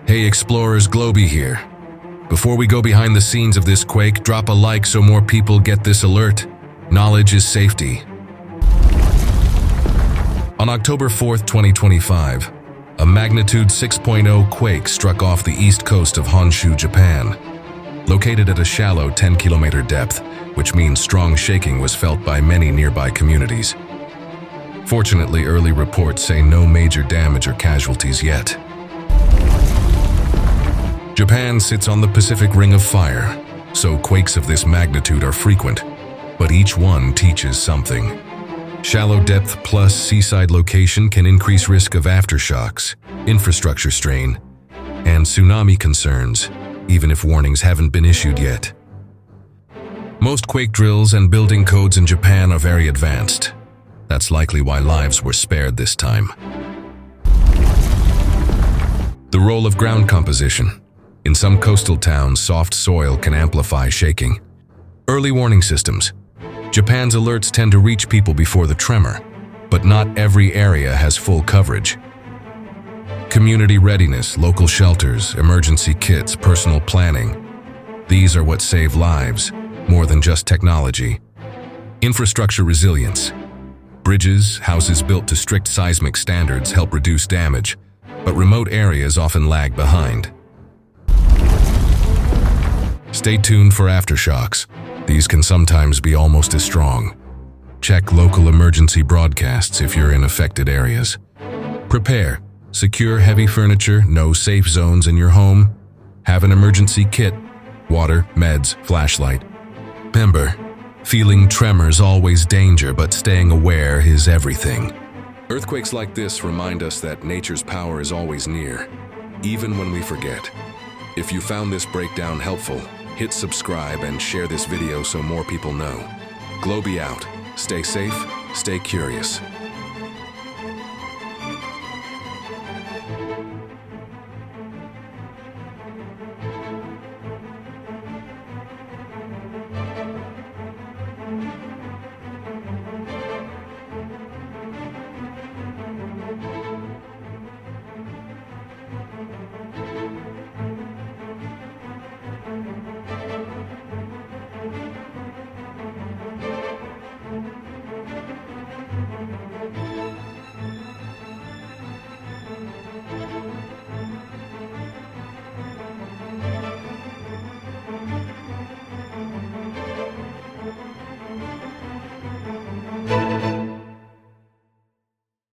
Hey explorers, Globey here. Before we go behind the scenes of this quake, drop a like so more people get this alert. Knowledge is safety. On October 4th, 2025, a magnitude 6.0 quake struck off the east coast of Honshu, Japan. Located at a shallow 10-kilometer depth, which means strong shaking was felt by many nearby communities. Fortunately, early reports say no major damage or casualties yet. Japan sits on the Pacific Ring of Fire, so quakes of this magnitude are frequent, but each one teaches something. Shallow depth plus seaside location can increase risk of aftershocks, infrastructure strain, and tsunami concerns, even if warnings haven't been issued yet. Most quake drills and building codes in Japan are very advanced. That's likely why lives were spared this time. The role of ground composition. In some coastal towns, soft soil can amplify shaking. Early warning systems. Japan's alerts tend to reach people before the tremor, but not every area has full coverage. Community readiness, local shelters, emergency kits, personal planning. These are what save lives, more than just technology. Infrastructure resilience. Bridges, houses built to strict seismic standards help reduce damage, but remote areas often lag behind. Stay tuned for aftershocks. These can sometimes be almost as strong. Check local emergency broadcasts if you're in affected areas. Prepare. Secure heavy furniture, no safe zones in your home. Have an emergency kit, water, meds, flashlight. Remember, feeling tremors always danger, but staying aware is everything. Earthquakes like this remind us that nature's power is always near, even when we forget. If you found this breakdown helpful, hit subscribe and share this video so more people know. Globey out. Stay safe, stay curious.